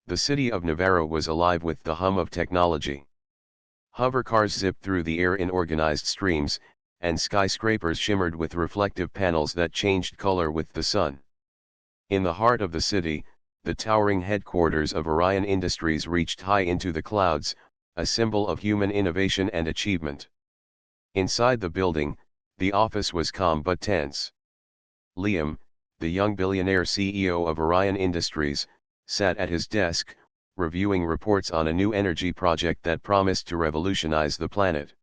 The city of Navarro was alive with the hum of technology. Hovercars zipped through the air in organized streams, and skyscrapers shimmered with reflective panels that changed color with the sun. In the heart of the city, the towering headquarters of Orion Industries reached high into the clouds, a symbol of human innovation and achievement. Inside the building, the office was calm but tense. Liam, the young billionaire CEO of Orion Industries, sat at his desk, reviewing reports on a new energy project that promised to revolutionize the planet.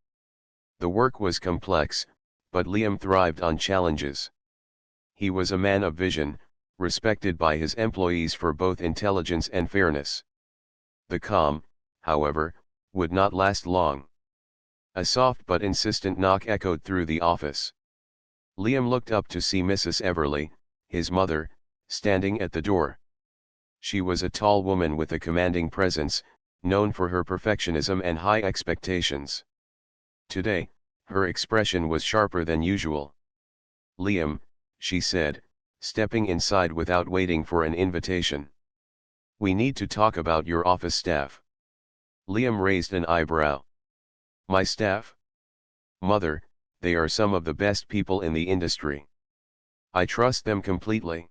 The work was complex, but Liam thrived on challenges. He was a man of vision, respected by his employees for both intelligence and fairness. The calm, however, would not last long. A soft but insistent knock echoed through the office. Liam looked up to see Mrs. Everly, his mother, standing at the door. She was a tall woman with a commanding presence, known for her perfectionism and high expectations. Today, her expression was sharper than usual. "Liam," she said, stepping inside without waiting for an invitation. "We need to talk about your office staff." Liam raised an eyebrow. "My staff? Mother, they are some of the best people in the industry. I trust them completely."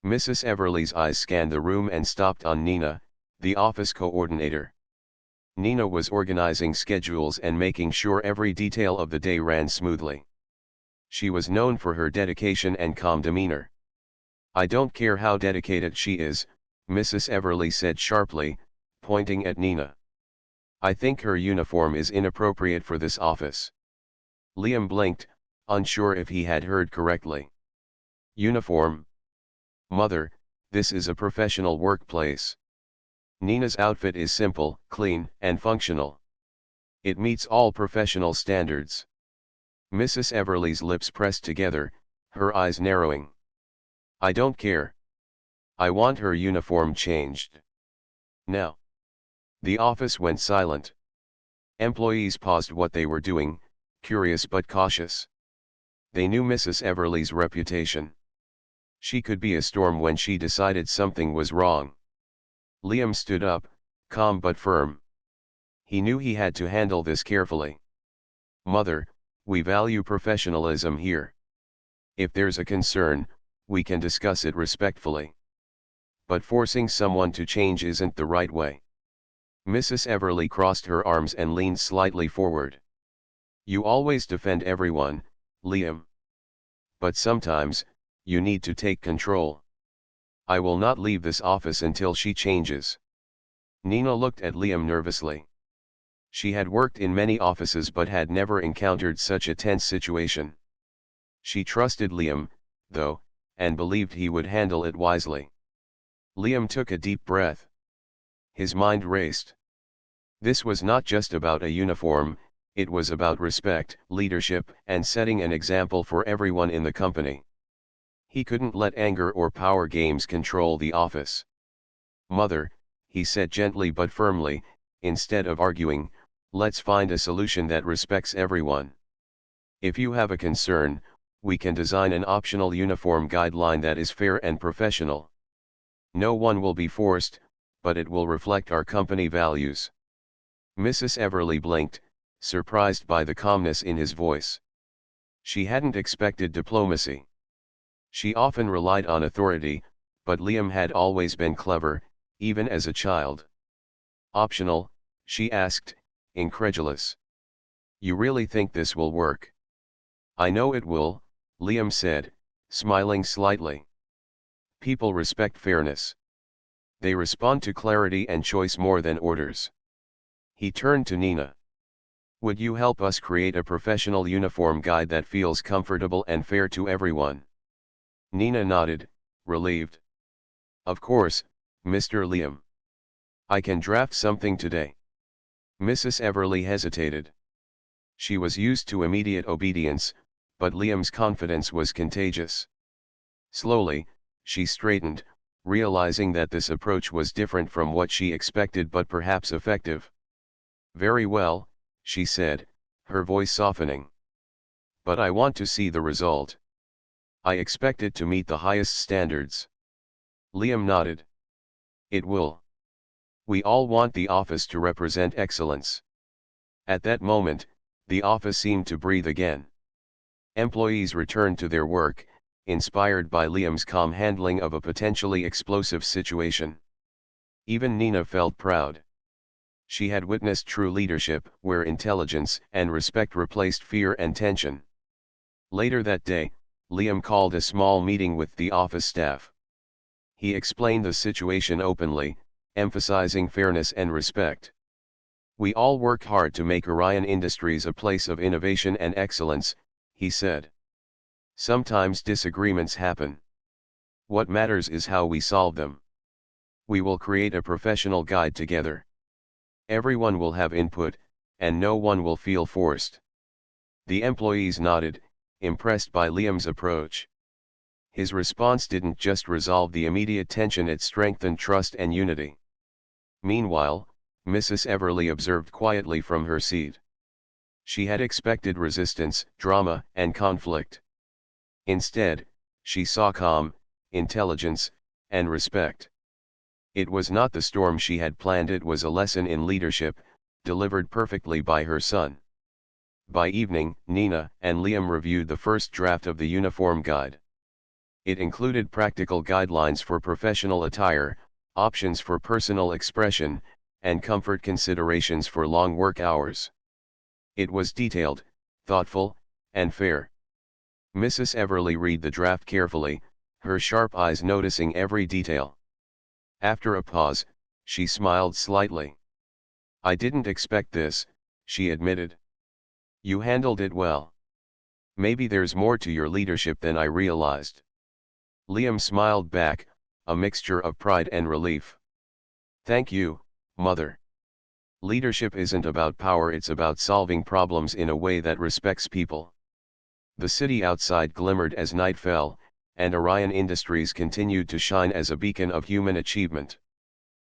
Mrs. Everly's eyes scanned the room and stopped on Nina, the office coordinator. Nina was organizing schedules and making sure every detail of the day ran smoothly. She was known for her dedication and calm demeanor. "I don't care how dedicated she is," Mrs. Everly said sharply, pointing at Nina. "I think her uniform is inappropriate for this office." Liam blinked, unsure if he had heard correctly. "Uniform? Mother, this is a professional workplace. Nina's outfit is simple, clean, and functional. It meets all professional standards." Mrs. Everly's lips pressed together, her eyes narrowing. "I don't care. I want her uniform changed. Now." The office went silent. Employees paused what they were doing, curious but cautious. They knew Mrs. Everly's reputation. She could be a storm when she decided something was wrong. Liam stood up, calm but firm. He knew he had to handle this carefully. "Mother, we value professionalism here. If there's a concern, we can discuss it respectfully. But forcing someone to change isn't the right way." Mrs. Everly crossed her arms and leaned slightly forward. "You always defend everyone, Liam. But sometimes, you need to take control. I will not leave this office until she changes." Nina looked at Liam nervously. She had worked in many offices but had never encountered such a tense situation. She trusted Liam, though, and believed he would handle it wisely. Liam took a deep breath. His mind raced. This was not just about a uniform, it was about respect, leadership, and setting an example for everyone in the company. He couldn't let anger or power games control the office. "Mother," he said gently but firmly, instead of arguing, "let's find a solution that respects everyone. If you have a concern, we can design an optional uniform guideline that is fair and professional. No one will be forced, but it will reflect our company values." Mrs. Everly blinked, surprised by the calmness in his voice. She hadn't expected diplomacy. She often relied on authority, but Liam had always been clever, even as a child. "Optional?" she asked, incredulous. "You really think this will work?" "I know it will," Liam said, smiling slightly. "People respect fairness. They respond to clarity and choice more than orders." He turned to Nina. "Would you help us create a professional uniform guide that feels comfortable and fair to everyone?" Nina nodded, relieved. "Of course, Mr. Liam. I can draft something today." Mrs. Everly hesitated. She was used to immediate obedience, but Liam's confidence was contagious. Slowly, she straightened, realizing that this approach was different from what she expected but perhaps effective. "Very well," she said, her voice softening. "But I want to see the result. I expect it to meet the highest standards." Liam nodded. "It will. We all want the office to represent excellence. At that moment, the office seemed to breathe again. Employees returned to their work, inspired by Liam's calm handling of a potentially explosive situation. Even Nina felt proud. She had witnessed true leadership, where intelligence and respect replaced fear and tension. Later that day, Liam called a small meeting with the office staff. He explained the situation openly, emphasizing fairness and respect. We all work hard to make Orion Industries a place of innovation and excellence, he said. Sometimes disagreements happen. What matters is how we solve them. We will create a professional guide together. Everyone will have input, and no one will feel forced. The employees nodded, impressed by Liam's approach. His response didn't just resolve the immediate tension, it strengthened trust and unity. Meanwhile, Mrs. Everly observed quietly from her seat. She had expected resistance, drama, and conflict. Instead, she saw calm, intelligence, and respect. It was not the storm she had planned, it was a lesson in leadership, delivered perfectly by her son. By evening, Nina and Liam reviewed the first draft of the uniform guide. It included practical guidelines for professional attire, options for personal expression, and comfort considerations for long work hours. It was detailed, thoughtful, and fair. Mrs. Everly read the draft carefully, her sharp eyes noticing every detail. After a pause, she smiled slightly. I didn't expect this, she admitted. You handled it well. Maybe there's more to your leadership than I realized. Liam smiled back, a mixture of pride and relief. Thank you, Mother. Leadership isn't about power, it's about solving problems in a way that respects people. The city outside glimmered as night fell, and Orion Industries continued to shine as a beacon of human achievement.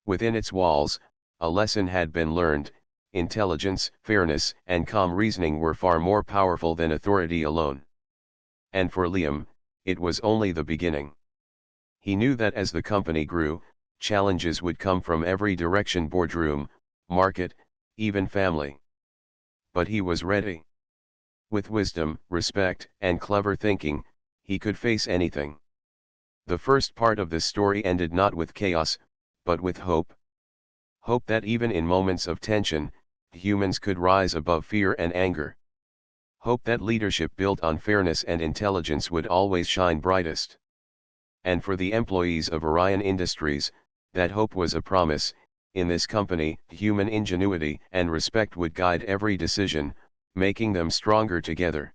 Within its walls, a lesson had been learned: intelligence, fairness, and calm reasoning were far more powerful than authority alone. And for Liam, it was only the beginning. He knew that as the company grew, challenges would come from every direction: boardroom, market, even family. But he was ready. With wisdom, respect, and clever thinking, he could face anything. The first part of this story ended not with chaos, but with hope. Hope that even in moments of tension, humans could rise above fear and anger. Hope that leadership built on fairness and intelligence would always shine brightest. And for the employees of Orion Industries, that hope was a promise: in this company, human ingenuity and respect would guide every decision, making them stronger together.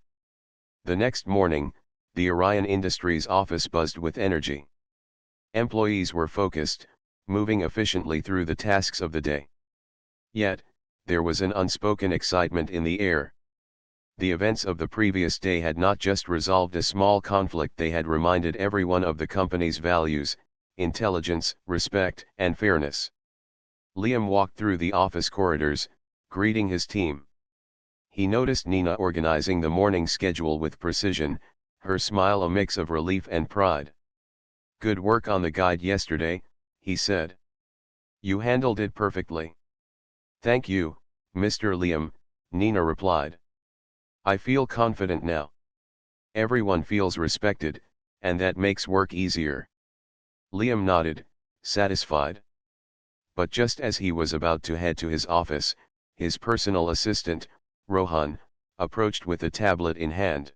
The next morning, the Orion Industries office buzzed with energy. Employees were focused, moving efficiently through the tasks of the day. Yet, there was an unspoken excitement in the air. The events of the previous day had not just resolved a small conflict, they had reminded everyone of the company's values: intelligence, respect, and fairness. Liam walked through the office corridors, greeting his team. He noticed Nina organizing the morning schedule with precision, her smile a mix of relief and pride. Good work on the guide yesterday, he said. You handled it perfectly. Thank you, Mr. Liam, Nina replied. I feel confident now. Everyone feels respected, and that makes work easier. Liam nodded, satisfied. But just as he was about to head to his office, his personal assistant, Rohan, approached with a tablet in hand.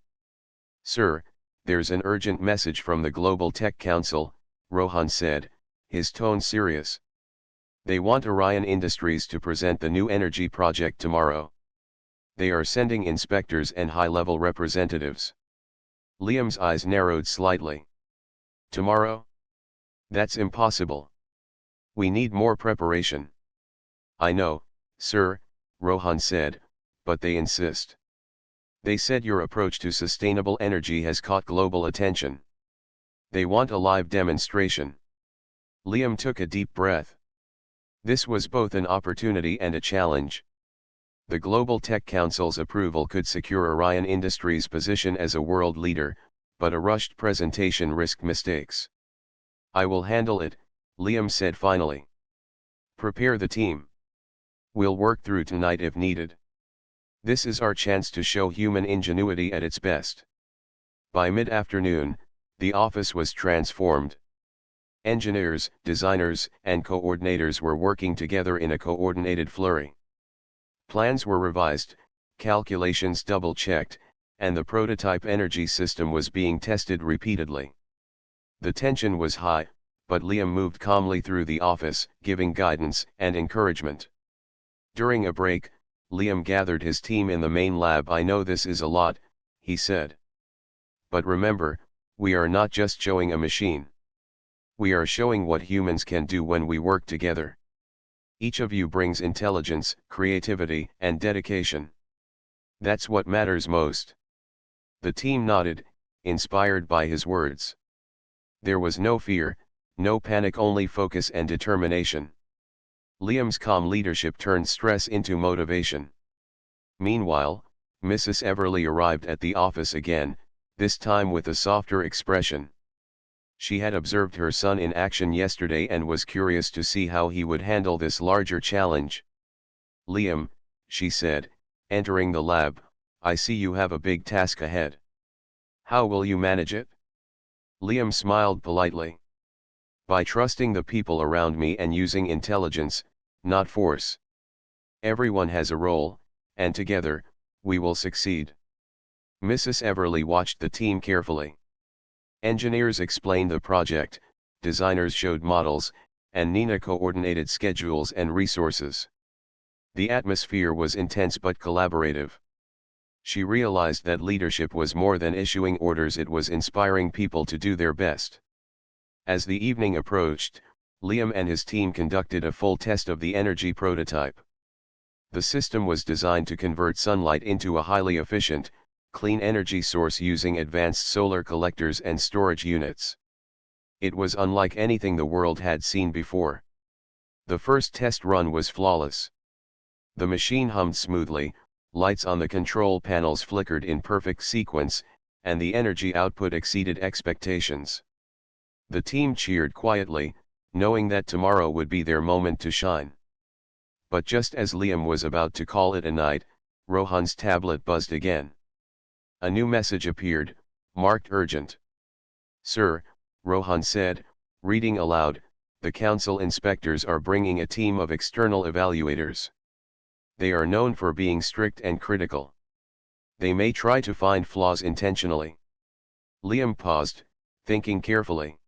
Sir, there's an urgent message from the Global Tech Council, Rohan said, his tone serious. They want Orion Industries to present the new energy project tomorrow. They are sending inspectors and high-level representatives. Liam's eyes narrowed slightly. Tomorrow? That's impossible. We need more preparation. I know, sir, Rohan said, but they insist. They said your approach to sustainable energy has caught global attention. They want a live demonstration. Liam took a deep breath. This was both an opportunity and a challenge. The Global Tech Council's approval could secure Orion Industries' position as a world leader, but a rushed presentation risked mistakes. I will handle it, Liam said finally. Prepare the team. We'll work through tonight if needed. This is our chance to show human ingenuity at its best. By mid-afternoon, the office was transformed. Engineers, designers, and coordinators were working together in a coordinated flurry. Plans were revised, calculations double-checked, and the prototype energy system was being tested repeatedly. The tension was high, but Liam moved calmly through the office, giving guidance and encouragement. During a break, Liam gathered his team in the main lab. "I know this is a lot," he said. "But remember, we are not just showing a machine. We are showing what humans can do when we work together. Each of you brings intelligence, creativity, and dedication. That's what matters most." The team nodded, inspired by his words. There was no fear, no panic, only focus and determination. Liam's calm leadership turned stress into motivation. Meanwhile, Mrs. Everly arrived at the office again, this time with a softer expression. She had observed her son in action yesterday and was curious to see how he would handle this larger challenge. "Liam," she said, entering the lab, "I see you have a big task ahead. How will you manage it?" Liam smiled politely. "By trusting the people around me and using intelligence, not force. Everyone has a role, and together, we will succeed." Mrs. Everly watched the team carefully. Engineers explained the project, designers showed models, and Nina coordinated schedules and resources. The atmosphere was intense but collaborative. She realized that leadership was more than issuing orders, it was inspiring people to do their best. As the evening approached, Liam and his team conducted a full test of the energy prototype. The system was designed to convert sunlight into a highly efficient, clean energy source using advanced solar collectors and storage units. It was unlike anything the world had seen before. The first test run was flawless. The machine hummed smoothly, lights on the control panels flickered in perfect sequence, and the energy output exceeded expectations. The team cheered quietly, knowing that tomorrow would be their moment to shine. But just as Liam was about to call it a night, Rohan's tablet buzzed again. A new message appeared, marked urgent. "Sir," Rohan said, reading aloud, "the council inspectors are bringing a team of external evaluators. They are known for being strict and critical. They may try to find flaws intentionally." Liam paused, thinking carefully.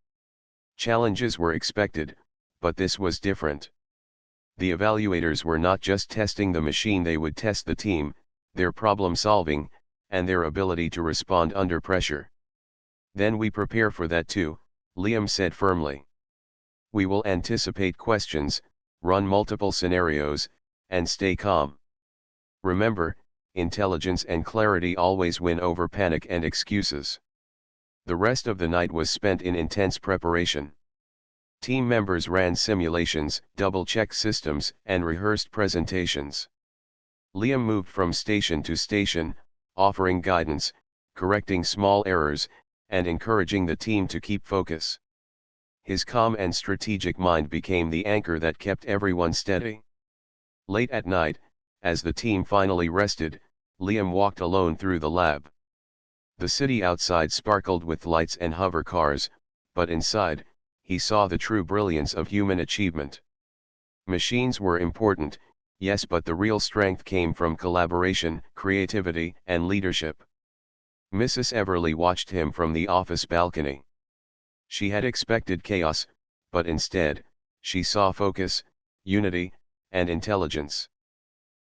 Challenges were expected, but this was different. The evaluators were not just testing the machine, they would test the team, their problem solving, and their ability to respond under pressure. "Then we prepare for that too," Liam said firmly. "We will anticipate questions, run multiple scenarios, and stay calm. Remember, intelligence and clarity always win over panic and excuses." The rest of the night was spent in intense preparation. Team members ran simulations, double-checked systems, and rehearsed presentations. Liam moved from station to station, offering guidance, correcting small errors, and encouraging the team to keep focus. His calm and strategic mind became the anchor that kept everyone steady. Late at night, as the team finally rested, Liam walked alone through the lab. The city outside sparkled with lights and hover cars, but inside, he saw the true brilliance of human achievement. Machines were important, yes, but the real strength came from collaboration, creativity, and leadership. Mrs. Everly watched him from the office balcony. She had expected chaos, but instead, she saw focus, unity, and intelligence.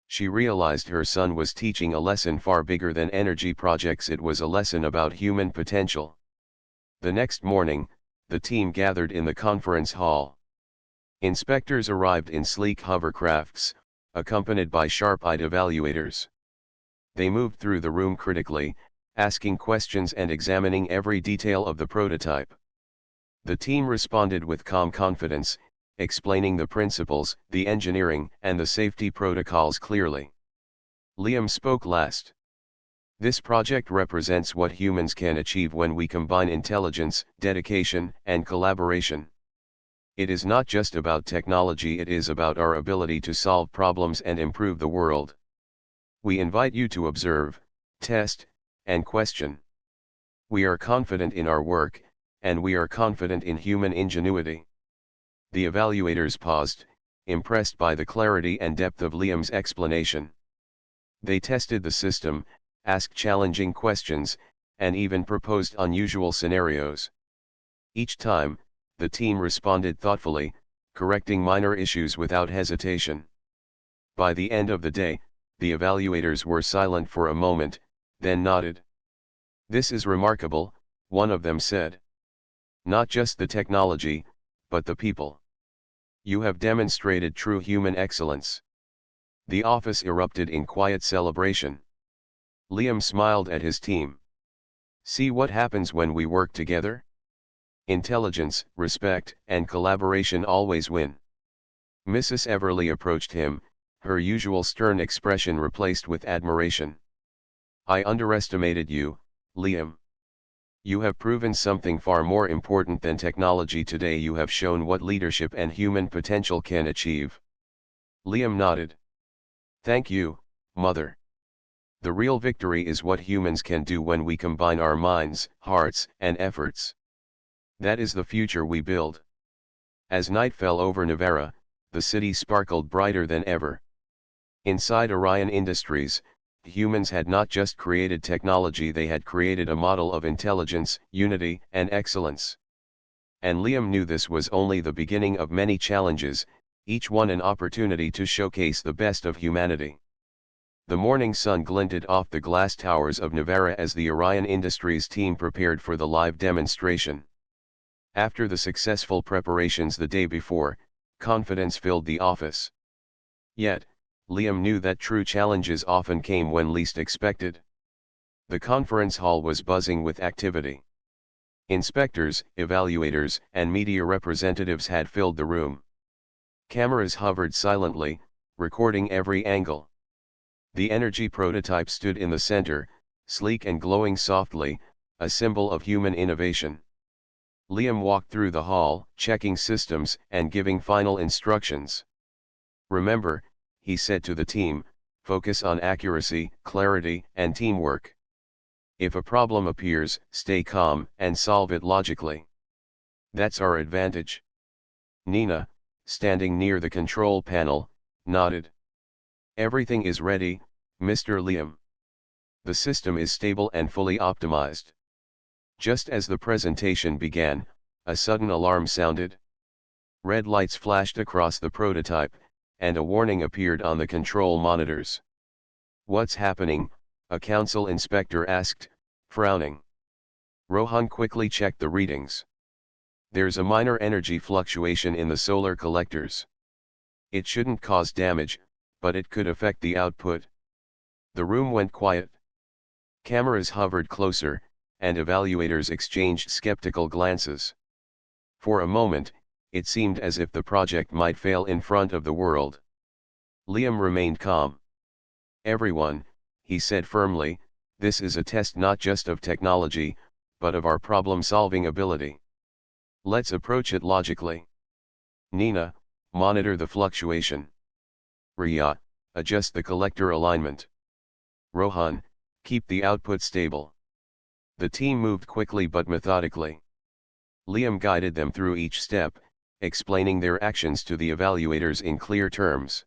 She realized her son was teaching a lesson far bigger than energy projects. It was a lesson about human potential. The next morning, the team gathered in the conference hall. Inspectors arrived in sleek hovercrafts, accompanied by sharp-eyed evaluators. They moved through the room critically, asking questions and examining every detail of the prototype. The team responded with calm confidence, explaining the principles, the engineering, and the safety protocols clearly. Liam spoke last. "This project represents what humans can achieve when we combine intelligence, dedication, and collaboration. It is not just about technology, it is about our ability to solve problems and improve the world. We invite you to observe, test, and question. We are confident in our work, and we are confident in human ingenuity. The evaluators paused, impressed by the clarity and depth of Liam's explanation. They tested the system, asked challenging questions, and even proposed unusual scenarios. Each time, the team responded thoughtfully, correcting minor issues without hesitation. By the end of the day, the evaluators were silent for a moment, then nodded. "This is remarkable," one of them said. "Not just the technology, but the people. You have demonstrated true human excellence." The office erupted in quiet celebration. Liam smiled at his team. "See what happens when we work together? Intelligence, respect, and collaboration always win." Mrs. Everly approached him, her usual stern expression replaced with admiration. "I underestimated you, Liam. You have proven something far more important than technology today. You have shown what leadership and human potential can achieve." Liam nodded. "Thank you, Mother. The real victory is what humans can do when we combine our minds, hearts, and efforts. That is the future we build." As night fell over Navarra, the city sparkled brighter than ever. Inside Orion Industries, humans had not just created technology, they had created a model of intelligence, unity, and excellence. And Liam knew this was only the beginning of many challenges, each one an opportunity to showcase the best of humanity. The morning sun glinted off the glass towers of Navarra as the Orion Industries team prepared for the live demonstration. After the successful preparations the day before, confidence filled the office. Yet, Liam knew that true challenges often came when least expected. The conference hall was buzzing with activity. Inspectors, evaluators, and media representatives had filled the room. Cameras hovered silently, recording every angle. The energy prototype stood in the center, sleek and glowing softly, a symbol of human innovation. Liam walked through the hall, checking systems and giving final instructions. "Remember," he said to the team, "focus on accuracy, clarity, and teamwork. If a problem appears, stay calm and solve it logically. That's our advantage." Nina, standing near the control panel, nodded. "Everything is ready, Mr. Liam. The system is stable and fully optimized." Just as the presentation began, a sudden alarm sounded. Red lights flashed across the prototype, and a warning appeared on the control monitors. "What's happening?" a council inspector asked, frowning. Rohan quickly checked the readings. "There's a minor energy fluctuation in the solar collectors. It shouldn't cause damage, but it could affect the output." The room went quiet. Cameras hovered closer, and evaluators exchanged skeptical glances. For a moment, it seemed as if the project might fail in front of the world. Liam remained calm. "Everyone," he said firmly, "this is a test not just of technology, but of our problem-solving ability. Let's approach it logically. Nina, monitor the fluctuation. Riya, adjust the collector alignment. Rohan, keep the output stable." The team moved quickly but methodically. Liam guided them through each step, explaining their actions to the evaluators in clear terms.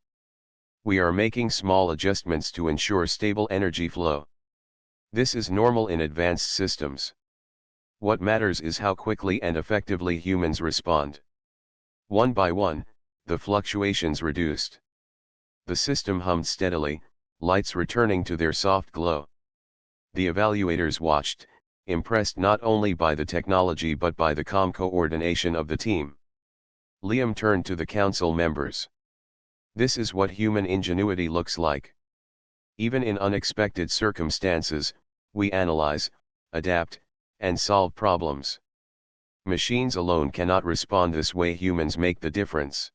"We are making small adjustments to ensure stable energy flow. This is normal in advanced systems. What matters is how quickly and effectively humans respond." One by one, the fluctuations reduced. The system hummed steadily, lights returning to their soft glow. The evaluators watched, impressed not only by the technology but by the calm coordination of the team. Liam turned to the council members. "This is what human ingenuity looks like. Even in unexpected circumstances, we analyze, adapt, and solve problems. Machines alone cannot respond this way. Humans make the difference."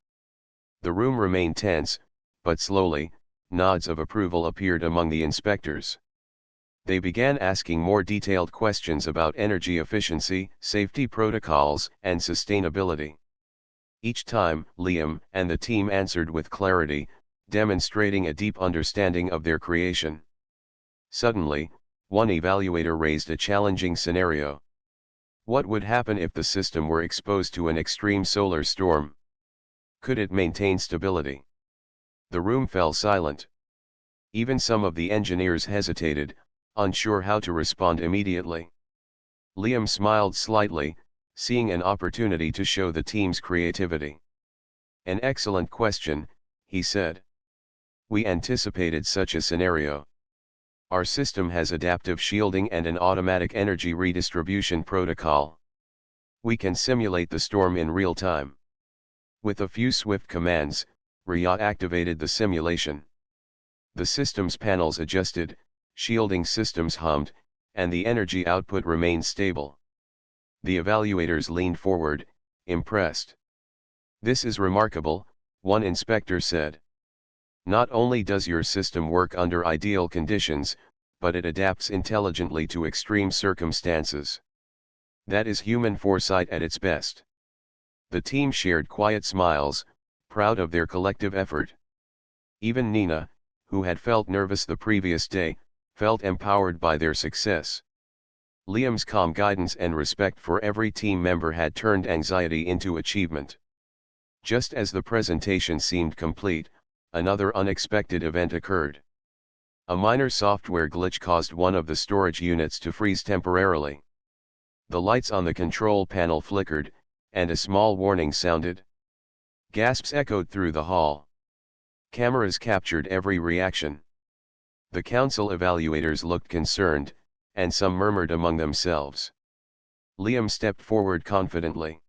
The room remained tense, but slowly, nods of approval appeared among the inspectors. They began asking more detailed questions about energy efficiency, safety protocols, and sustainability. Each time, Liam and the team answered with clarity, demonstrating a deep understanding of their creation. Suddenly, one evaluator raised a challenging scenario. What would happen if the system were exposed to an extreme solar storm? Could it maintain stability? The room fell silent. Even some of the engineers hesitated, unsure how to respond immediately. Liam smiled slightly, seeing an opportunity to show the team's creativity. An excellent question, he said. We anticipated such a scenario. Our system has adaptive shielding and an automatic energy redistribution protocol. We can simulate the storm in real time. With a few swift commands, Riyadh activated the simulation. The system's panels adjusted, shielding systems hummed, and the energy output remained stable. The evaluators leaned forward, impressed. This is remarkable, one inspector said. Not only does your system work under ideal conditions, but it adapts intelligently to extreme circumstances. That is human foresight at its best. The team shared quiet smiles, proud of their collective effort. Even Nina, who had felt nervous the previous day, felt empowered by their success. Liam's calm guidance and respect for every team member had turned anxiety into achievement. Just as the presentation seemed complete, another unexpected event occurred. A minor software glitch caused one of the storage units to freeze temporarily. The lights on the control panel flickered, and a small warning sounded. Gasps echoed through the hall. Cameras captured every reaction. The council evaluators looked concerned, and some murmured among themselves. Liam stepped forward confidently.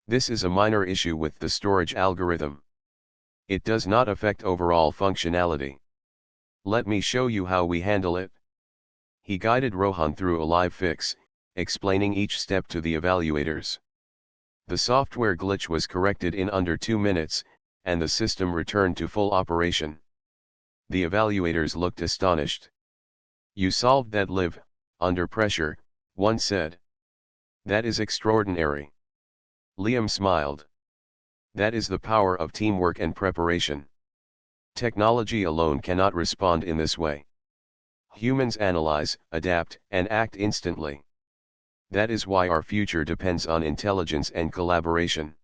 This is a minor issue with the storage algorithm. It does not affect overall functionality. Let me show you how we handle it. He guided Rohan through a live fix, explaining each step to the evaluators. The software glitch was corrected in under 2 minutes, and the system returned to full operation. The evaluators looked astonished. You solved that live, under pressure, one said. That is extraordinary. Liam smiled. That is the power of teamwork and preparation. Technology alone cannot respond in this way. Humans analyze, adapt, and act instantly. That is why our future depends on intelligence and collaboration.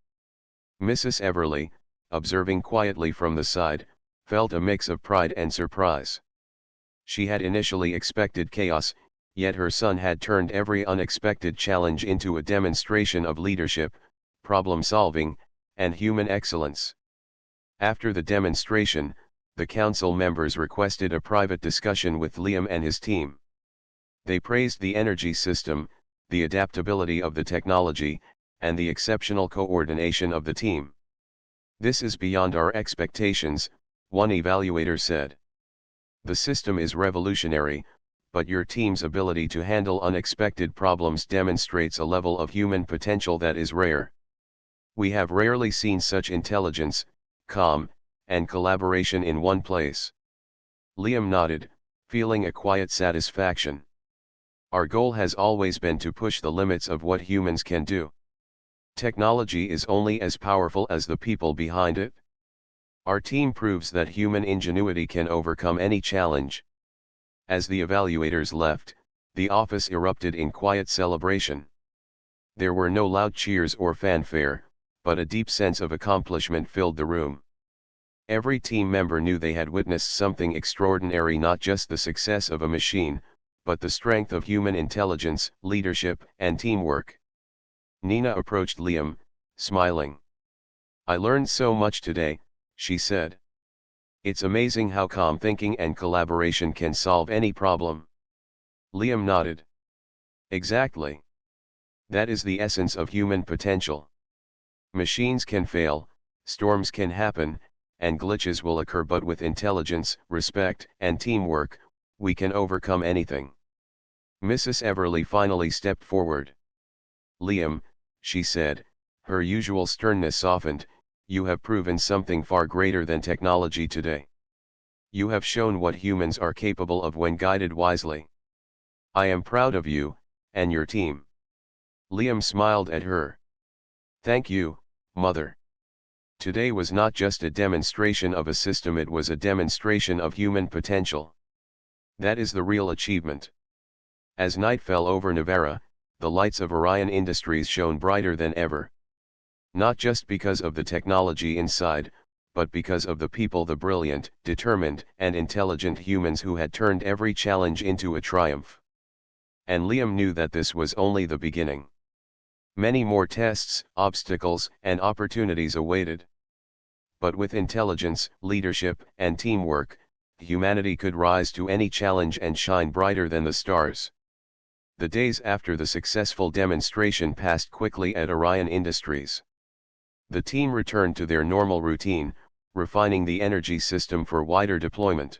Mrs. Everly, observing quietly from the side, felt a mix of pride and surprise. She had initially expected chaos, yet her son had turned every unexpected challenge into a demonstration of leadership, problem-solving, and human excellence. After the demonstration, the council members requested a private discussion with Liam and his team. They praised the energy system, the adaptability of the technology, and the exceptional coordination of the team. This is beyond our expectations, one evaluator said. The system is revolutionary, but your team's ability to handle unexpected problems demonstrates a level of human potential that is rare. We have rarely seen such intelligence, calm, and collaboration in one place. Liam nodded, feeling a quiet satisfaction. Our goal has always been to push the limits of what humans can do. Technology is only as powerful as the people behind it. Our team proves that human ingenuity can overcome any challenge. As the evaluators left, the office erupted in quiet celebration. There were no loud cheers or fanfare, but a deep sense of accomplishment filled the room. Every team member knew they had witnessed something extraordinary, not just the success of a machine, but the strength of human intelligence, leadership, and teamwork. Nina approached Liam, smiling. I learned so much today, she said. It's amazing how calm thinking and collaboration can solve any problem. Liam nodded. Exactly. That is the essence of human potential. Machines can fail, storms can happen, and glitches will occur, but with intelligence, respect, and teamwork, we can overcome anything. Mrs. Everly finally stepped forward. Liam, she said, her usual sternness softened, you have proven something far greater than technology today. You have shown what humans are capable of when guided wisely. I am proud of you, and your team. Liam smiled at her. Thank you, Mother. Today was not just a demonstration of a system, it was a demonstration of human potential. That is the real achievement. As night fell over Navarra, the lights of Orion Industries shone brighter than ever. Not just because of the technology inside, but because of the people, the brilliant, determined, and intelligent humans who had turned every challenge into a triumph. And Liam knew that this was only the beginning. Many more tests, obstacles, and opportunities awaited. But with intelligence, leadership, and teamwork, humanity could rise to any challenge and shine brighter than the stars. The days after the successful demonstration passed quickly at Orion Industries. The team returned to their normal routine, refining the energy system for wider deployment.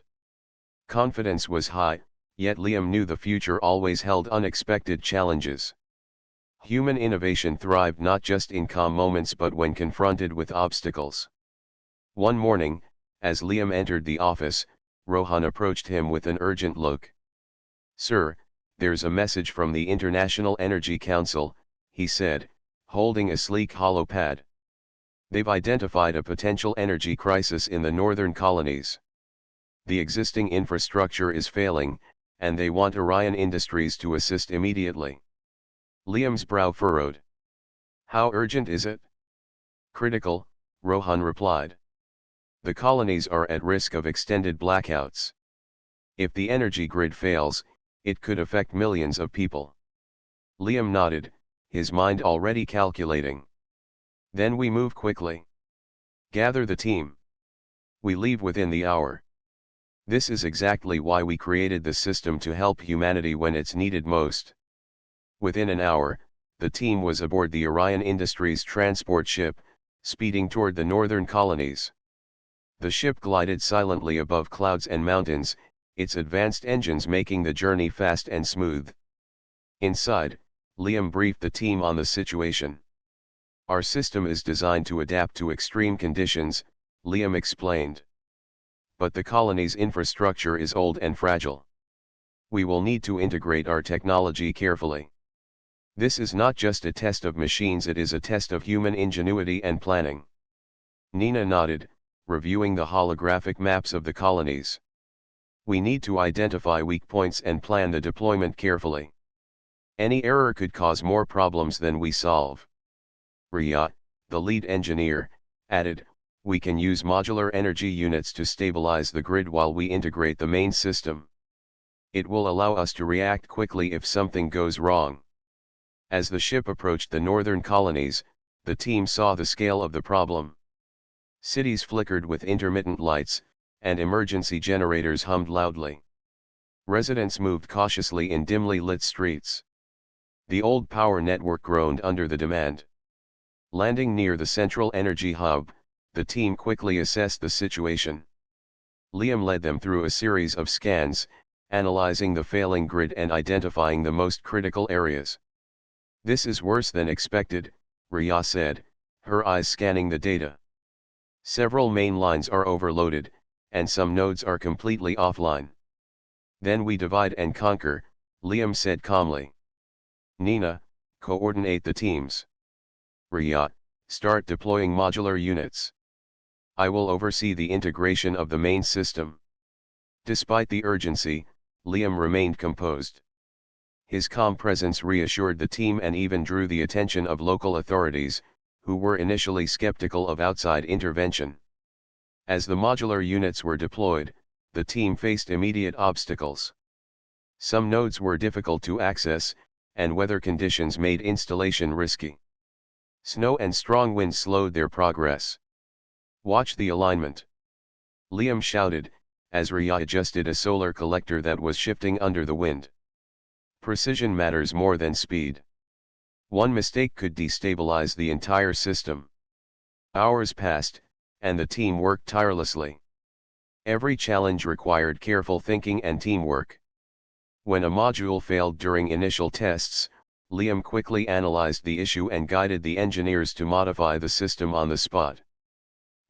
Confidence was high, yet Liam knew the future always held unexpected challenges. Human innovation thrived not just in calm moments but when confronted with obstacles. One morning, as Liam entered the office, Rohan approached him with an urgent look. "Sir, there's a message from the International Energy Council," he said, holding a sleek hollow pad. "They've identified a potential energy crisis in the northern colonies. The existing infrastructure is failing, and they want Orion Industries to assist immediately." Liam's brow furrowed. "How urgent is it?" "Critical," Rohan replied. "The colonies are at risk of extended blackouts. If the energy grid fails, it could affect millions of people." Liam nodded, his mind already calculating. "Then we move quickly. Gather the team. We leave within the hour. This is exactly why we created the system, to help humanity when it's needed most." Within an hour, the team was aboard the Orion Industries transport ship, speeding toward the northern colonies. The ship glided silently above clouds and mountains, its advanced engines making the journey fast and smooth. Inside, Liam briefed the team on the situation. "Our system is designed to adapt to extreme conditions," Liam explained. "But the colony's infrastructure is old and fragile. We will need to integrate our technology carefully. This is not just a test of machines, it is a test of human ingenuity and planning." Nina nodded, reviewing the holographic maps of the colonies. "We need to identify weak points and plan the deployment carefully. Any error could cause more problems than we solve." Riya, the lead engineer, added, "We can use modular energy units to stabilize the grid while we integrate the main system. It will allow us to react quickly if something goes wrong." As the ship approached the northern colonies, the team saw the scale of the problem. Cities flickered with intermittent lights, and emergency generators hummed loudly. Residents moved cautiously in dimly lit streets. The old power network groaned under the demand. Landing near the central energy hub, the team quickly assessed the situation. Liam led them through a series of scans, analyzing the failing grid and identifying the most critical areas. "This is worse than expected," Riya said, her eyes scanning the data. "Several main lines are overloaded, and some nodes are completely offline." "Then we divide and conquer," Liam said calmly. "Nina, coordinate the teams. Riya, start deploying modular units. I will oversee the integration of the main system." Despite the urgency, Liam remained composed. His calm presence reassured the team and even drew the attention of local authorities, who were initially skeptical of outside intervention. As the modular units were deployed, the team faced immediate obstacles. Some nodes were difficult to access, and weather conditions made installation risky. Snow and strong winds slowed their progress. "Watch the alignment," Liam shouted, as Riya adjusted a solar collector that was shifting under the wind. Precision matters more than speed. One mistake could destabilize the entire system. Hours passed, and the team worked tirelessly. Every challenge required careful thinking and teamwork. When a module failed during initial tests, Liam quickly analyzed the issue and guided the engineers to modify the system on the spot.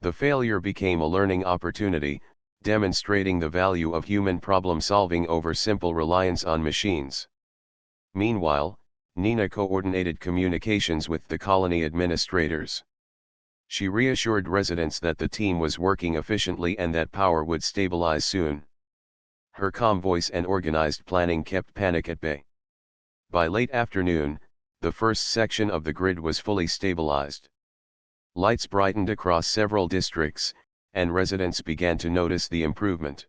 The failure became a learning opportunity, demonstrating the value of human problem-solving over simple reliance on machines. Meanwhile, Nina coordinated communications with the colony administrators. She reassured residents that the team was working efficiently and that power would stabilize soon. Her calm voice and organized planning kept panic at bay. By late afternoon, the first section of the grid was fully stabilized. Lights brightened across several districts, and residents began to notice the improvement.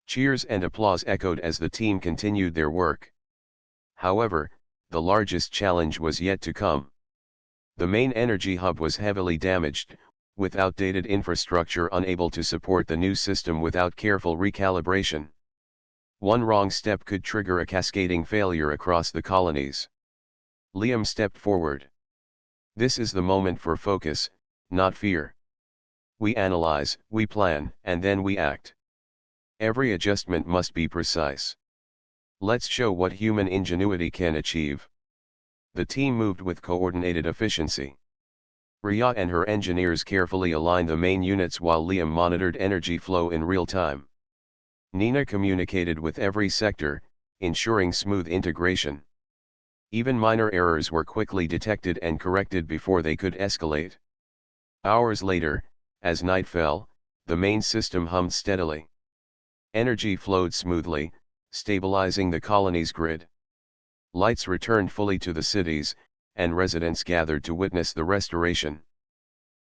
Cheers and applause echoed as the team continued their work. However, the largest challenge was yet to come. The main energy hub was heavily damaged, with outdated infrastructure unable to support the new system without careful recalibration. One wrong step could trigger a cascading failure across the colonies. Liam stepped forward. This is the moment for focus, not fear. We analyze, we plan, and then we act. Every adjustment must be precise. Let's show what human ingenuity can achieve. The team moved with coordinated efficiency. Ria and her engineers carefully aligned the main units while Liam monitored energy flow in real time. Nina communicated with every sector, ensuring smooth integration. Even minor errors were quickly detected and corrected before they could escalate. Hours later, as night fell, the main system hummed steadily. Energy flowed smoothly, stabilizing the colony's grid. Lights returned fully to the cities, and residents gathered to witness the restoration.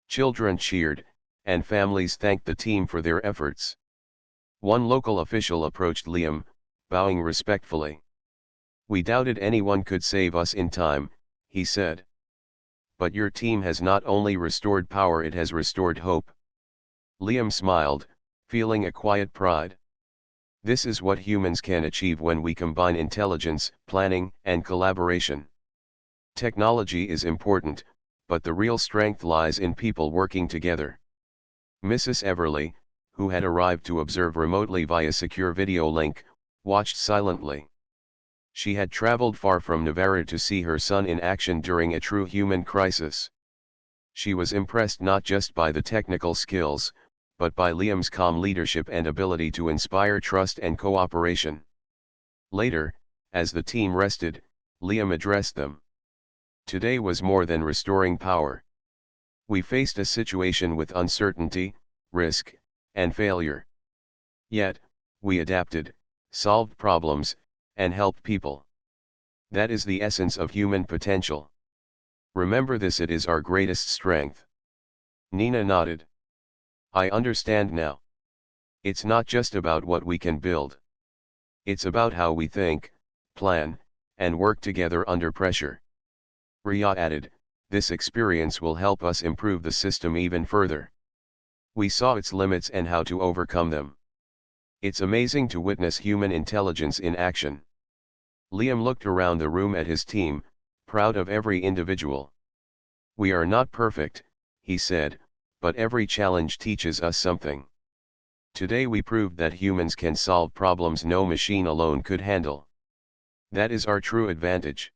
Children cheered, and families thanked the team for their efforts. One local official approached Liam, bowing respectfully. "We doubted anyone could save us in time," he said. "But your team has not only restored power, it has restored hope." Liam smiled, feeling a quiet pride. This is what humans can achieve when we combine intelligence, planning, and collaboration. Technology is important, but the real strength lies in people working together. Mrs. Everly, who had arrived to observe remotely via secure video link, watched silently. She had traveled far from Navarra to see her son in action during a true human crisis. She was impressed not just by the technical skills, but by Liam's calm leadership and ability to inspire trust and cooperation. Later, as the team rested, Liam addressed them. Today was more than restoring power. We faced a situation with uncertainty, risk, and failure. Yet, we adapted, solved problems, and helped people. That is the essence of human potential. Remember this, it is our greatest strength. Nina nodded. I understand now. It's not just about what we can build. It's about how we think, plan, and work together under pressure. Ria added, this experience will help us improve the system even further. We saw its limits and how to overcome them. It's amazing to witness human intelligence in action. Liam looked around the room at his team, proud of every individual. We are not perfect, he said, but every challenge teaches us something. Today we proved that humans can solve problems no machine alone could handle. That is our true advantage.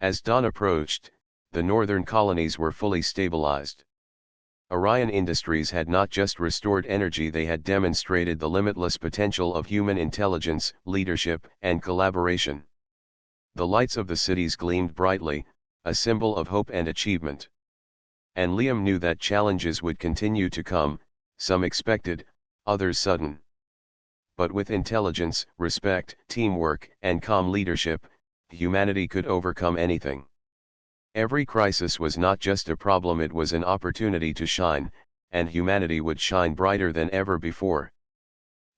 As dawn approached, the northern colonies were fully stabilized. Orion Industries had not just restored energy, they had demonstrated the limitless potential of human intelligence, leadership, and collaboration. The lights of the cities gleamed brightly, a symbol of hope and achievement. And Liam knew that challenges would continue to come, some expected, others sudden. But with intelligence, respect, teamwork, and calm leadership, humanity could overcome anything. Every crisis was not just a problem, it was an opportunity to shine, and humanity would shine brighter than ever before.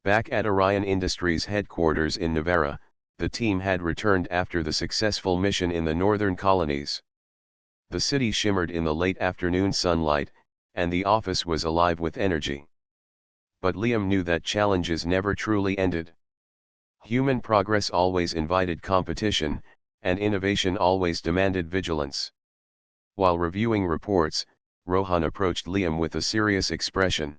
Back at Orion Industries headquarters in Navarra, the team had returned after the successful mission in the northern colonies. The city shimmered in the late afternoon sunlight, and the office was alive with energy. But Liam knew that challenges never truly ended. Human progress always invited competition, and innovation always demanded vigilance. While reviewing reports, Rohan approached Liam with a serious expression.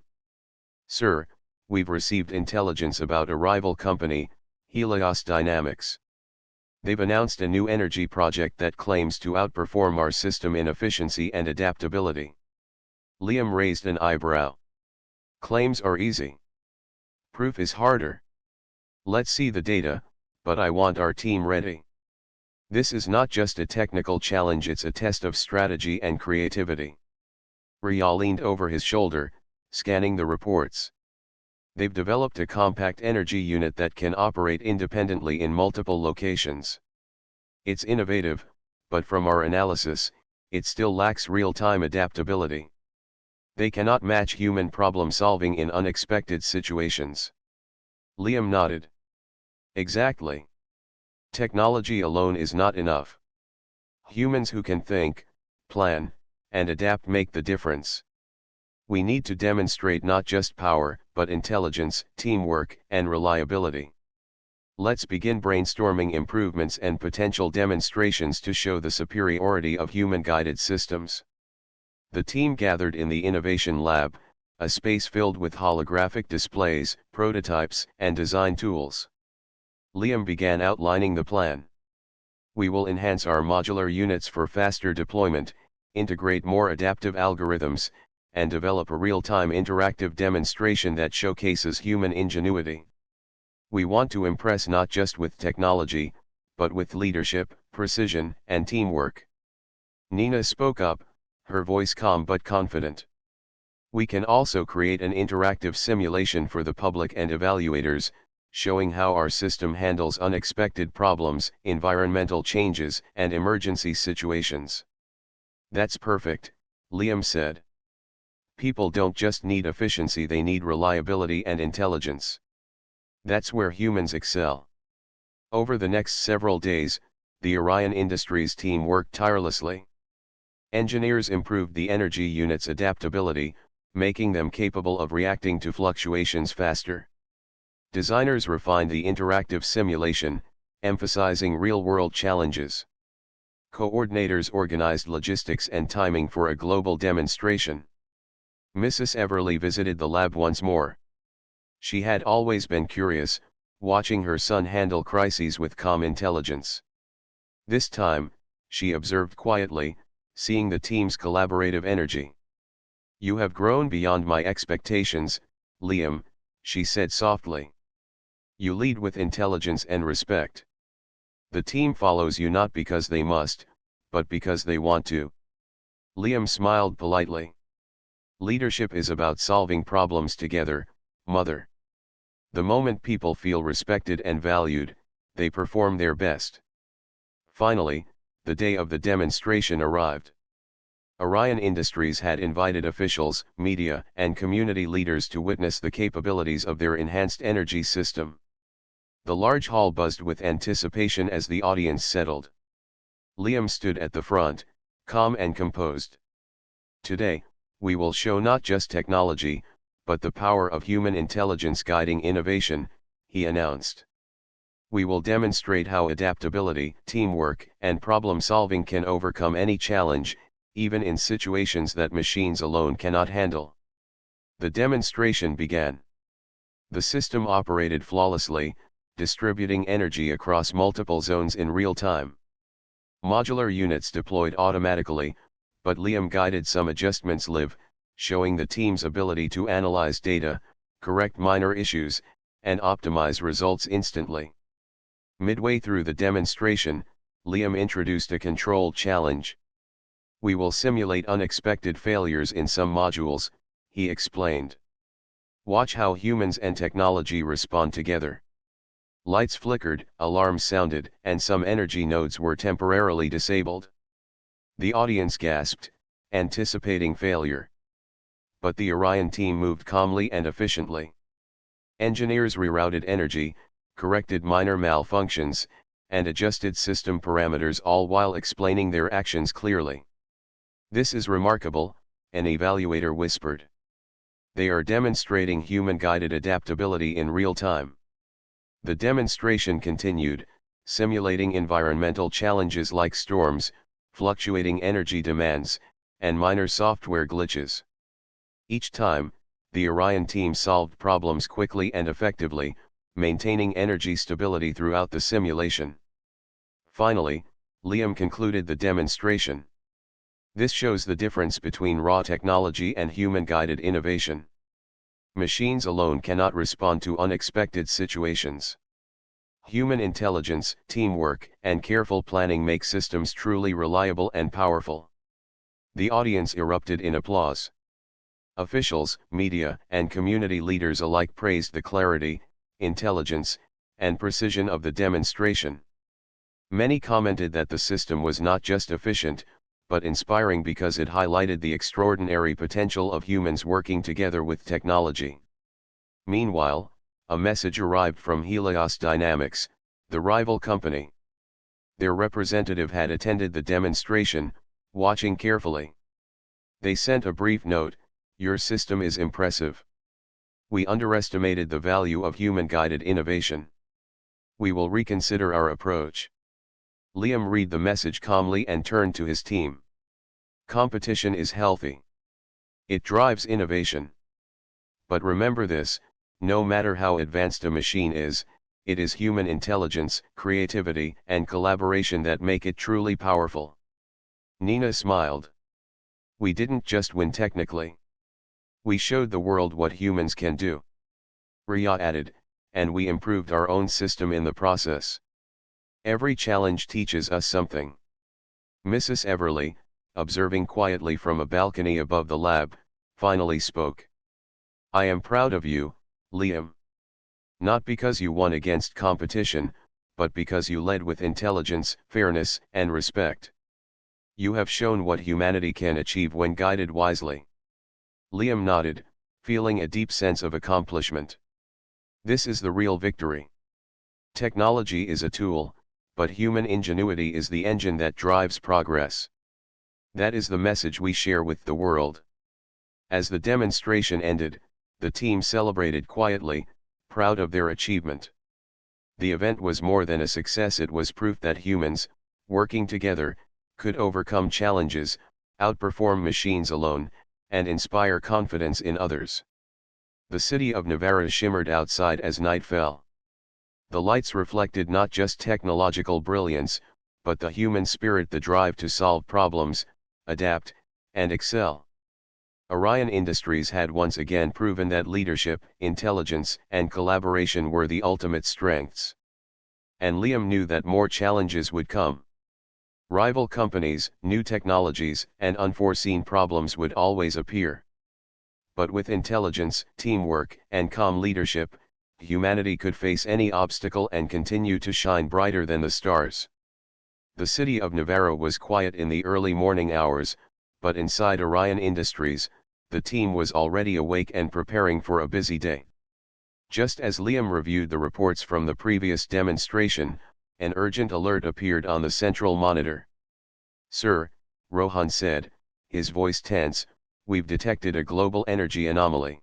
"Sir, we've received intelligence about a rival company, Helios Dynamics. They've announced a new energy project that claims to outperform our system in efficiency and adaptability." Liam raised an eyebrow. "Claims are easy. Proof is harder. Let's see the data, but I want our team ready. This is not just a technical challenge, it's a test of strategy and creativity." Rial leaned over his shoulder, scanning the reports. They've developed a compact energy unit that can operate independently in multiple locations. It's innovative, but from our analysis, it still lacks real-time adaptability. They cannot match human problem-solving in unexpected situations. Liam nodded. Exactly. Technology alone is not enough. Humans who can think, plan, and adapt make the difference. We need to demonstrate not just power, but intelligence, teamwork, and reliability. Let's begin brainstorming improvements and potential demonstrations to show the superiority of human-guided systems. The team gathered in the Innovation Lab, a space filled with holographic displays, prototypes, and design tools. Liam began outlining the plan. We will enhance our modular units for faster deployment, integrate more adaptive algorithms, and develop a real-time interactive demonstration that showcases human ingenuity. We want to impress not just with technology, but with leadership, precision, and teamwork. Nina spoke up, her voice calm but confident. We can also create an interactive simulation for the public and evaluators, showing how our system handles unexpected problems, environmental changes, and emergency situations. That's perfect, Liam said. People don't just need efficiency, they need reliability and intelligence. That's where humans excel. Over the next several days, the Orion Industries team worked tirelessly. Engineers improved the energy unit's adaptability, making them capable of reacting to fluctuations faster. Designers refined the interactive simulation, emphasizing real-world challenges. Coordinators organized logistics and timing for a global demonstration. Mrs. Everly visited the lab once more. She had always been curious, watching her son handle crises with calm intelligence. This time, she observed quietly, seeing the team's collaborative energy. "You have grown beyond my expectations, Liam," she said softly. "You lead with intelligence and respect. The team follows you not because they must, but because they want to." Liam smiled politely. "Leadership is about solving problems together, Mother. The moment people feel respected and valued, they perform their best." Finally, the day of the demonstration arrived. Orion Industries had invited officials, media, and community leaders to witness the capabilities of their enhanced energy system. The large hall buzzed with anticipation as the audience settled. Liam stood at the front, calm and composed. "Today, we will show not just technology, but the power of human intelligence guiding innovation," he announced. "We will demonstrate how adaptability, teamwork, and problem-solving can overcome any challenge, even in situations that machines alone cannot handle." The demonstration began. The system operated flawlessly, distributing energy across multiple zones in real time. Modular units deployed automatically, but Liam guided some adjustments live, showing the team's ability to analyze data, correct minor issues, and optimize results instantly. Midway through the demonstration, Liam introduced a controlled challenge. "We will simulate unexpected failures in some modules," he explained. "Watch how humans and technology respond together." Lights flickered, alarms sounded, and some energy nodes were temporarily disabled. The audience gasped, anticipating failure. But the Orion team moved calmly and efficiently. Engineers rerouted energy, corrected minor malfunctions, and adjusted system parameters, all while explaining their actions clearly. "This is remarkable," an evaluator whispered. "They are demonstrating human-guided adaptability in real time." The demonstration continued, simulating environmental challenges like storms, fluctuating energy demands, and minor software glitches. Each time, the Orion team solved problems quickly and effectively, maintaining energy stability throughout the simulation. Finally, Liam concluded the demonstration. "This shows the difference between raw technology and human-guided innovation. Machines alone cannot respond to unexpected situations. Human intelligence, teamwork, and careful planning make systems truly reliable and powerful." The audience erupted in applause. Officials, media, and community leaders alike praised the clarity, intelligence, and precision of the demonstration. Many commented that the system was not just efficient, but inspiring because it highlighted the extraordinary potential of humans working together with technology. Meanwhile, a message arrived from Helios Dynamics, the rival company. Their representative had attended the demonstration, watching carefully. They sent a brief note: "Your system is impressive. We underestimated the value of human-guided innovation. We will reconsider our approach." Liam read the message calmly and turned to his team. Competition is healthy. It drives innovation. But remember this: no matter how advanced a machine is, it is human intelligence, creativity, and collaboration that make it truly powerful. Nina smiled. "We didn't just win technically. We showed the world what humans can do." Ria added, "And we improved our own system in the process. Every challenge teaches us something." Mrs. Everly, observing quietly from a balcony above the lab, finally spoke. "I am proud of you, Liam. Not because you won against competition, but because you led with intelligence, fairness, and respect. You have shown what humanity can achieve when guided wisely." Liam nodded, feeling a deep sense of accomplishment. This is the real victory. Technology is a tool, but human ingenuity is the engine that drives progress. That is the message we share with the world. As the demonstration ended, the team celebrated quietly, proud of their achievement. The event was more than a success. It was proof that humans, working together, could overcome challenges, outperform machines alone, and inspire confidence in others. The city of Navarra shimmered outside as night fell. The lights reflected not just technological brilliance, but the human spirit, the drive to solve problems, adapt, and excel. Orion Industries had once again proven that leadership, intelligence, and collaboration were the ultimate strengths. And Liam knew that more challenges would come. Rival companies, new technologies, and unforeseen problems would always appear. But with intelligence, teamwork, and calm leadership, humanity could face any obstacle and continue to shine brighter than the stars. The city of Navarra was quiet in the early morning hours, but inside Orion Industries, the team was already awake and preparing for a busy day. Just as Liam reviewed the reports from the previous demonstration, an urgent alert appeared on the central monitor. "Sir," Rohan said, his voice tense, "we've detected a global energy anomaly.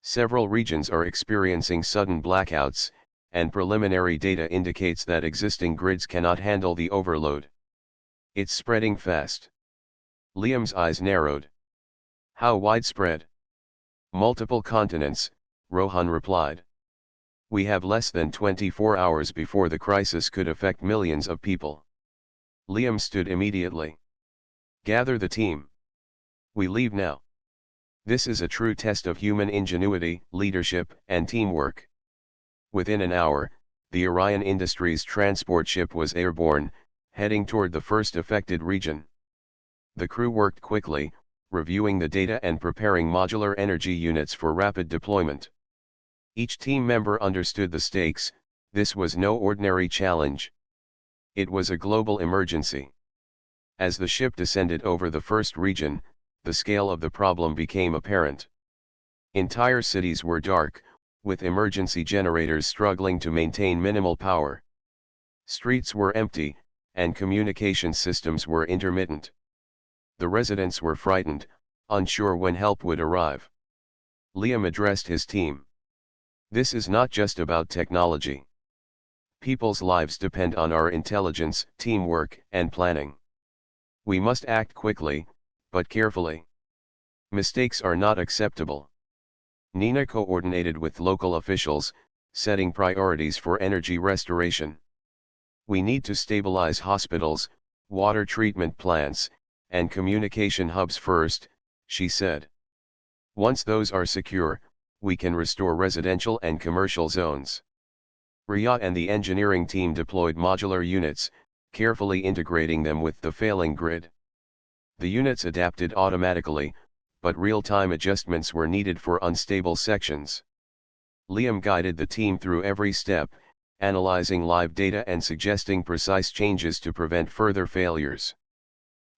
Several regions are experiencing sudden blackouts, and preliminary data indicates that existing grids cannot handle the overload. It's spreading fast." Liam's eyes narrowed. "How widespread?" "Multiple continents," Rohan replied. "We have less than 24 hours before the crisis could affect millions of people." Liam stood immediately. "Gather the team. We leave now. This is a true test of human ingenuity, leadership, and teamwork." Within an hour, the Orion Industries transport ship was airborne, heading toward the first affected region. The crew worked quickly, reviewing the data and preparing modular energy units for rapid deployment. Each team member understood the stakes. This was no ordinary challenge. It was a global emergency. As the ship descended over the first region, the scale of the problem became apparent. Entire cities were dark, with emergency generators struggling to maintain minimal power. Streets were empty, and communication systems were intermittent. The residents were frightened, unsure when help would arrive. Liam addressed his team. "This is not just about technology. People's lives depend on our intelligence, teamwork, and planning. We must act quickly, but carefully. Mistakes are not acceptable." Nina coordinated with local officials, setting priorities for energy restoration. "We need to stabilize hospitals, water treatment plants, and communication hubs first," she said. "Once those are secure, we can restore residential and commercial zones." Ria and the engineering team deployed modular units, carefully integrating them with the failing grid. The units adapted automatically, but real-time adjustments were needed for unstable sections. Liam guided the team through every step, analyzing live data and suggesting precise changes to prevent further failures.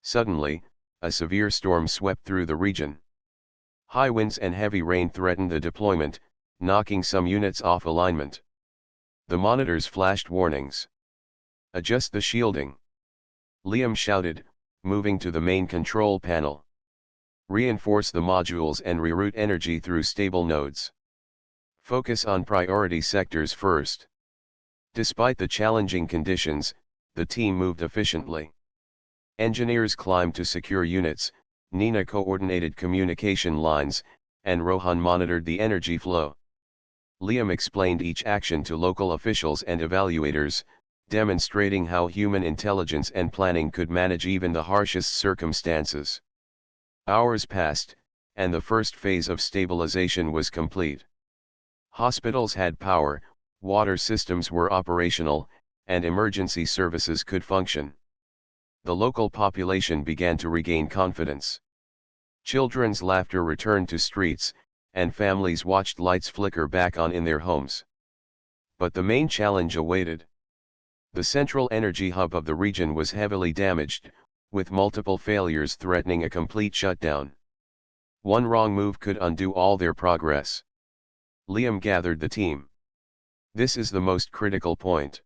Suddenly, a severe storm swept through the region. High winds and heavy rain threatened the deployment, knocking some units off alignment. The monitors flashed warnings. "Adjust the shielding," Liam shouted, moving to the main control panel. "Reinforce the modules and reroute energy through stable nodes. Focus on priority sectors first." Despite the challenging conditions, the team moved efficiently. Engineers climbed to secure units, Nina coordinated communication lines, and Rohan monitored the energy flow. Liam explained each action to local officials and evaluators, demonstrating how human intelligence and planning could manage even the harshest circumstances. Hours passed, and the first phase of stabilization was complete. Hospitals had power, water systems were operational, and emergency services could function. The local population began to regain confidence. Children's laughter returned to streets, and families watched lights flicker back on in their homes. But the main challenge awaited. The central energy hub of the region was heavily damaged, with multiple failures threatening a complete shutdown. One wrong move could undo all their progress. Liam gathered the team. "This is the most critical point.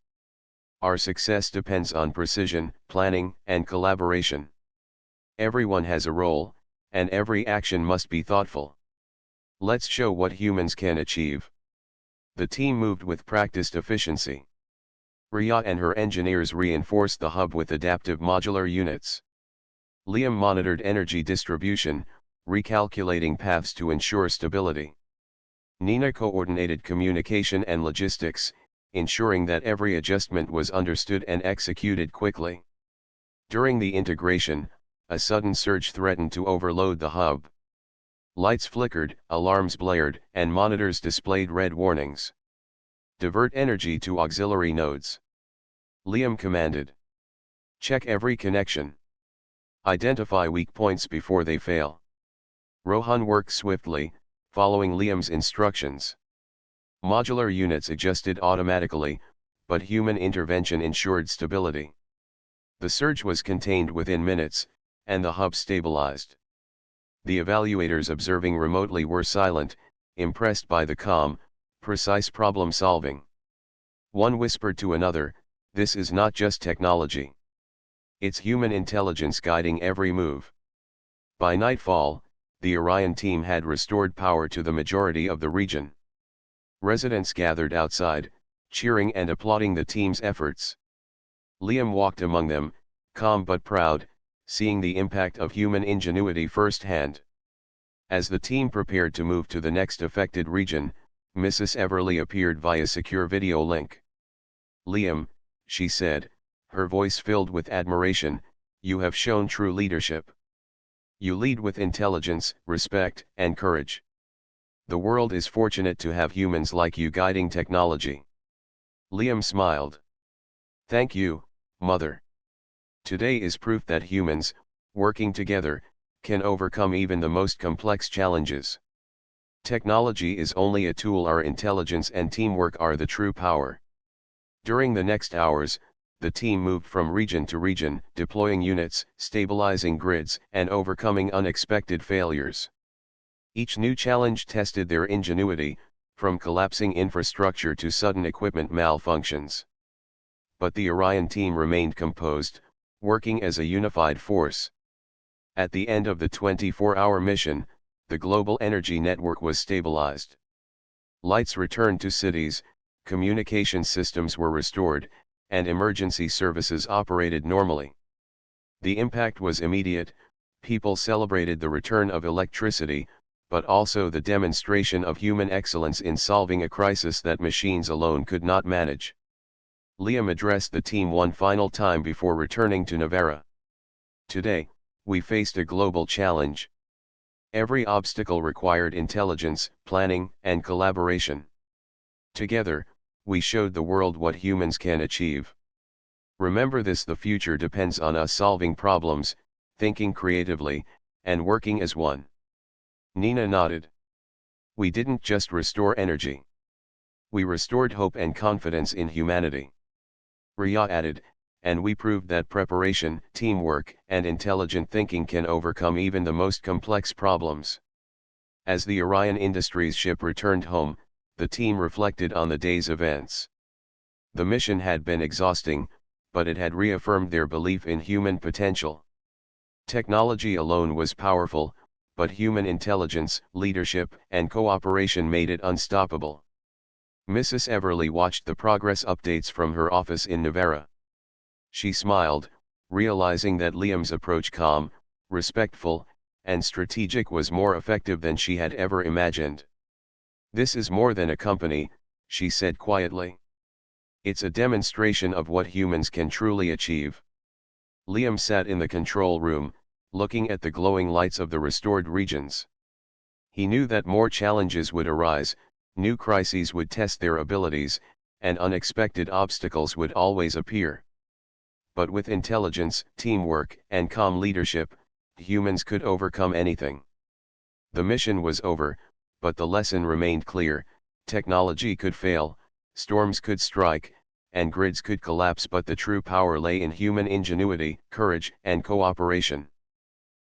Our success depends on precision, planning, and collaboration. Everyone has a role, and every action must be thoughtful. Let's show what humans can achieve." The team moved with practiced efficiency. Rhea and her engineers reinforced the hub with adaptive modular units. Liam monitored energy distribution, recalculating paths to ensure stability. Nina coordinated communication and logistics, ensuring that every adjustment was understood and executed quickly. During the integration, a sudden surge threatened to overload the hub. Lights flickered, alarms blared, and monitors displayed red warnings. "Divert energy to auxiliary nodes," Liam commanded. "Check every connection. Identify weak points before they fail." Rohan worked swiftly, following Liam's instructions. Modular units adjusted automatically, but human intervention ensured stability. The surge was contained within minutes, and the hub stabilized. The evaluators observing remotely were silent, impressed by the calm, precise problem solving. One whispered to another, "This is not just technology. It's human intelligence guiding every move." By nightfall, the Orion team had restored power to the majority of the region. Residents gathered outside, cheering and applauding the team's efforts. Liam walked among them, calm but proud, seeing the impact of human ingenuity firsthand. As the team prepared to move to the next affected region, Mrs. Everly appeared via secure video link. "Liam," she said, her voice filled with admiration, "you have shown true leadership. You lead with intelligence, respect, and courage. The world is fortunate to have humans like you guiding technology." Liam smiled. "Thank you, Mother. Today is proof that humans, working together, can overcome even the most complex challenges. Technology is only a tool. Our intelligence and teamwork are the true power." During the next hours, the team moved from region to region, deploying units, stabilizing grids, and overcoming unexpected failures. Each new challenge tested their ingenuity, from collapsing infrastructure to sudden equipment malfunctions. But the Orion team remained composed, working as a unified force. At the end of the 24-hour mission, the global energy network was stabilized. Lights returned to cities, communication systems were restored, and emergency services operated normally. The impact was immediate. People celebrated the return of electricity, but also the demonstration of human excellence in solving a crisis that machines alone could not manage. Liam addressed the team one final time before returning to Navarra. "Today, we faced a global challenge. Every obstacle required intelligence, planning, and collaboration. Together, we showed the world what humans can achieve. Remember this: the future depends on us solving problems, thinking creatively, and working as one." Nina nodded. We didn't just restore energy. We restored hope and confidence in humanity. Ria added, and we proved that preparation, teamwork, and intelligent thinking can overcome even the most complex problems. As the Orion Industries ship returned home, the team reflected on the day's events. The mission had been exhausting, but it had reaffirmed their belief in human potential. Technology alone was powerful, but human intelligence, leadership, and cooperation made it unstoppable. Mrs. Everly watched the progress updates from her office in Navarra. She smiled, realizing that Liam's approach, calm, respectful, and strategic, was more effective than she had ever imagined. "This is more than a company," she said quietly. "It's a demonstration of what humans can truly achieve." Liam sat in the control room, looking at the glowing lights of the restored regions. He knew that more challenges would arise, new crises would test their abilities, and unexpected obstacles would always appear. But with intelligence, teamwork, and calm leadership, humans could overcome anything. The mission was over, but the lesson remained clear: technology could fail, storms could strike, and grids could collapse, but the true power lay in human ingenuity, courage, and cooperation.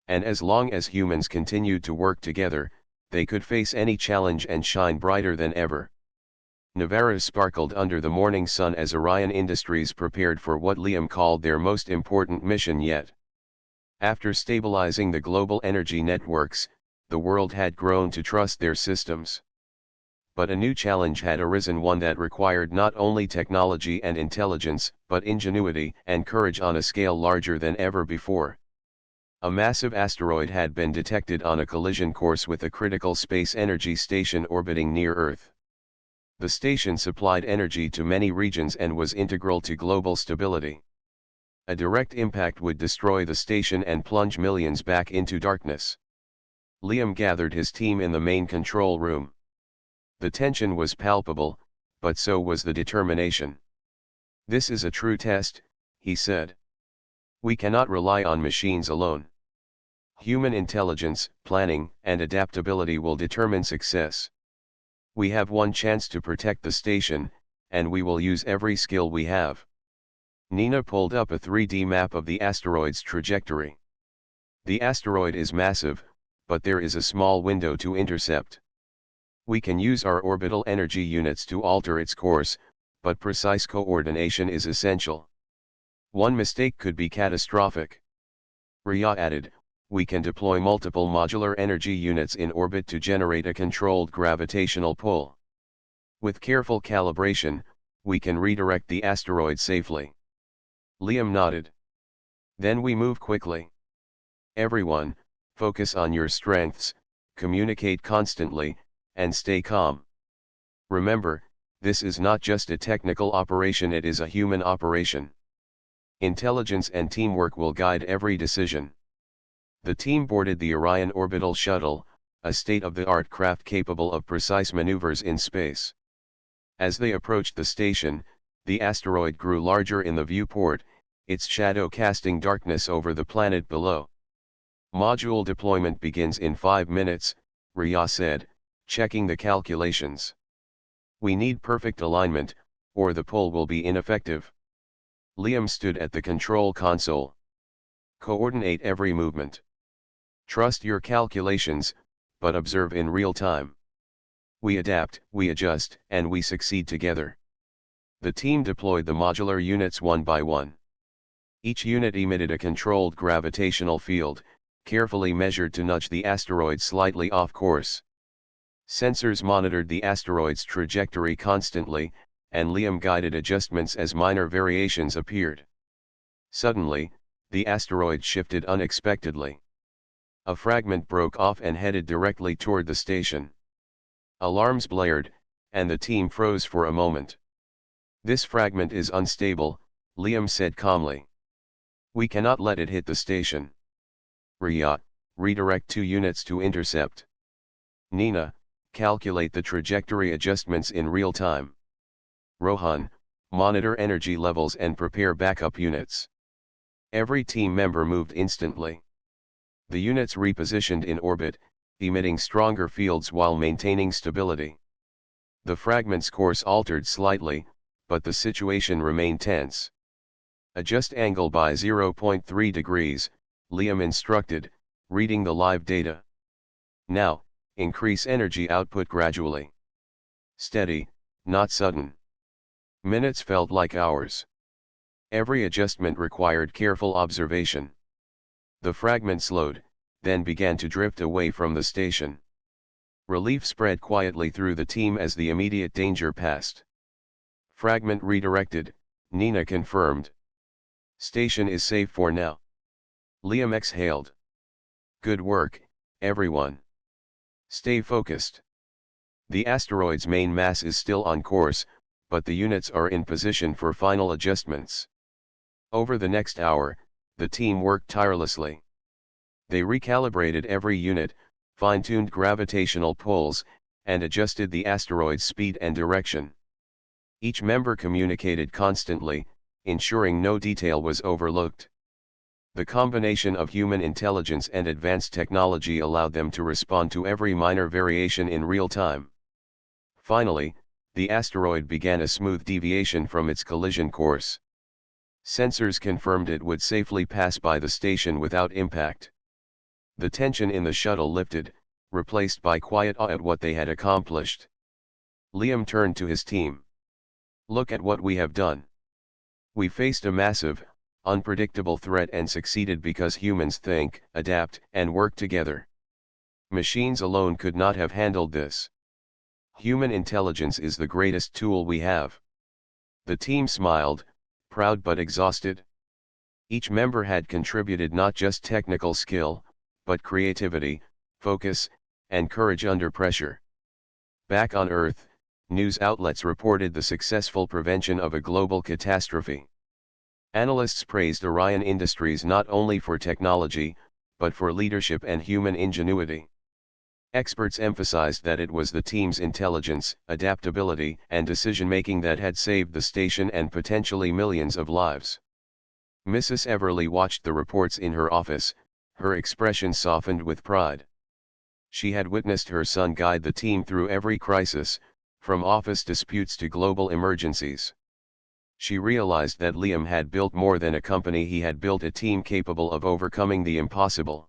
And as long as humans continued to work together, they could face any challenge and shine brighter than ever. Navarra sparkled under the morning sun as Orion Industries prepared for what Liam called their most important mission yet. After stabilizing the global energy networks, the world had grown to trust their systems. But a new challenge had arisen, one that required not only technology and intelligence, but ingenuity and courage on a scale larger than ever before. A massive asteroid had been detected on a collision course with a critical space energy station orbiting near Earth. The station supplied energy to many regions and was integral to global stability. A direct impact would destroy the station and plunge millions back into darkness. Liam gathered his team in the main control room. The tension was palpable, but so was the determination. "This is a true test," he said. "We cannot rely on machines alone. Human intelligence, planning, and adaptability will determine success. We have one chance to protect the station, and we will use every skill we have." Nina pulled up a 3D map of the asteroid's trajectory. "The asteroid is massive, but there is a small window to intercept. We can use our orbital energy units to alter its course, but precise coordination is essential. One mistake could be catastrophic." Ria added, "We can deploy multiple modular energy units in orbit to generate a controlled gravitational pull. With careful calibration, we can redirect the asteroid safely." Liam nodded. "Then we move quickly. Everyone, focus on your strengths, communicate constantly, and stay calm. Remember, this is not just a technical operation, it is a human operation. Intelligence and teamwork will guide every decision." The team boarded the Orion orbital shuttle, a state-of-the-art craft capable of precise maneuvers in space. As they approached the station, the asteroid grew larger in the viewport, its shadow casting darkness over the planet below. "Module deployment begins in 5 minutes, Ria said, checking the calculations. "We need perfect alignment, or the pull will be ineffective." Liam stood at the control console. "Coordinate every movement. Trust your calculations, but observe in real time. We adapt, we adjust, and we succeed together." The team deployed the modular units one by one. Each unit emitted a controlled gravitational field, carefully measured to nudge the asteroid slightly off course. Sensors monitored the asteroid's trajectory constantly, and Liam guided adjustments as minor variations appeared. Suddenly, the asteroid shifted unexpectedly. A fragment broke off and headed directly toward the station. Alarms blared, and the team froze for a moment. "This fragment is unstable," Liam said calmly. "We cannot let it hit the station." "Ria, redirect 2 units to intercept." "Nina, calculate the trajectory adjustments in real time." "Rohan, monitor energy levels and prepare backup units." Every team member moved instantly. The units repositioned in orbit, emitting stronger fields while maintaining stability. The fragment's course altered slightly, but the situation remained tense. Adjust angle by 0.3 degrees, Liam instructed, reading the live data. Now, increase energy output gradually. Steady, not sudden. Minutes felt like hours. Every adjustment required careful observation. The fragment slowed, then began to drift away from the station. Relief spread quietly through the team as the immediate danger passed. Fragment redirected, Nina confirmed. Station is safe for now. Liam exhaled. Good work, everyone. Stay focused. The asteroid's main mass is still on course, but the units are in position for final adjustments. Over the next hour, the team worked tirelessly. They recalibrated every unit, fine-tuned gravitational pulls, and adjusted the asteroid's speed and direction. Each member communicated constantly, ensuring no detail was overlooked. The combination of human intelligence and advanced technology allowed them to respond to every minor variation in real time. Finally, the asteroid began a smooth deviation from its collision course. Sensors confirmed it would safely pass by the station without impact. The tension in the shuttle lifted, replaced by quiet awe at what they had accomplished. Liam turned to his team. Look at what we have done. We faced a massive, unpredictable threat and succeeded because humans think, adapt, and work together. Machines alone could not have handled this. Human intelligence is the greatest tool we have. The team smiled, proud but exhausted. Each member had contributed not just technical skill, but creativity, focus, and courage under pressure. Back on Earth, news outlets reported the successful prevention of a global catastrophe. Analysts praised Orion Industries not only for technology, but for leadership and human ingenuity. Experts emphasized that it was the team's intelligence, adaptability, and decision-making that had saved the station and potentially millions of lives. Mrs. Everly watched the reports in her office, her expression softened with pride. She had witnessed her son guide the team through every crisis, from office disputes to global emergencies. She realized that Liam had built more than a company, he had built a team capable of overcoming the impossible.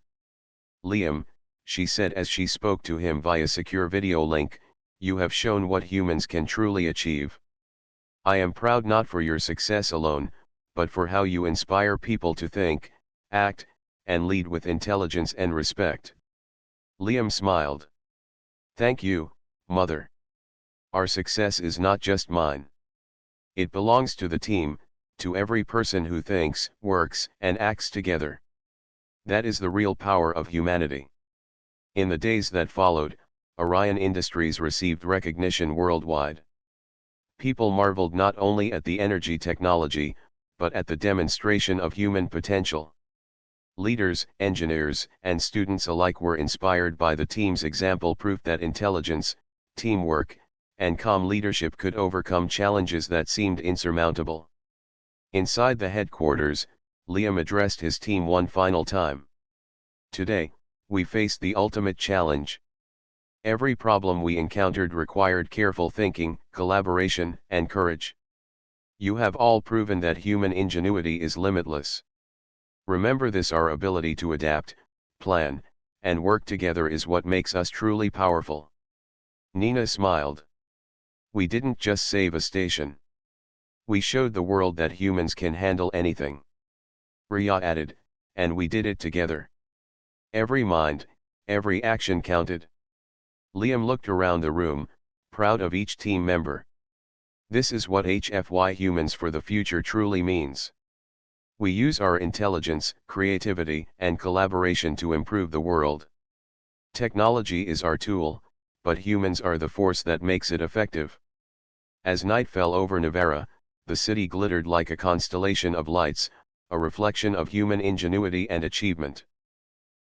Liam, she said as she spoke to him via secure video link, you have shown what humans can truly achieve. I am proud not for your success alone, but for how you inspire people to think, act, and lead with intelligence and respect. Liam smiled. Thank you, Mother. Our success is not just mine. It belongs to the team, to every person who thinks, works, and acts together. That is the real power of humanity. In the days that followed, Orion Industries received recognition worldwide. People marveled not only at the energy technology, but at the demonstration of human potential. Leaders, engineers, and students alike were inspired by the team's example, proof that intelligence, teamwork, and calm leadership could overcome challenges that seemed insurmountable. Inside the headquarters, Liam addressed his team one final time. Today, we faced the ultimate challenge. Every problem we encountered required careful thinking, collaboration, and courage. You have all proven that human ingenuity is limitless. Remember this: our ability to adapt, plan, and work together is what makes us truly powerful. Nina smiled. We didn't just save a station. We showed the world that humans can handle anything. Ria added, and we did it together. Every mind, every action counted. Liam looked around the room, proud of each team member. This is what HFY Humans for the Future truly means. We use our intelligence, creativity, and collaboration to improve the world. Technology is our tool, but humans are the force that makes it effective. As night fell over Navarra, the city glittered like a constellation of lights, a reflection of human ingenuity and achievement.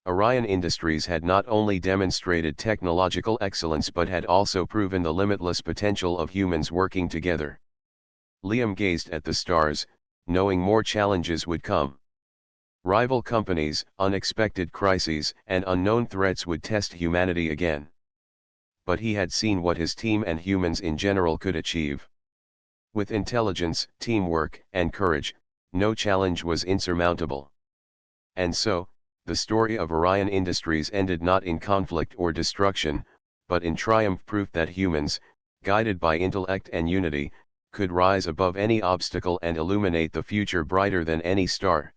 Orion Industries had not only demonstrated technological excellence but had also proven the limitless potential of humans working together. Liam gazed at the stars, knowing more challenges would come. Rival companies, unexpected crises, and unknown threats would test humanity again. But he had seen what his team and humans in general could achieve. With intelligence, teamwork, and courage, no challenge was insurmountable. And so, the story of Orion Industries ended not in conflict or destruction, but in triumph, proof that humans, guided by intellect and unity, could rise above any obstacle and illuminate the future brighter than any star.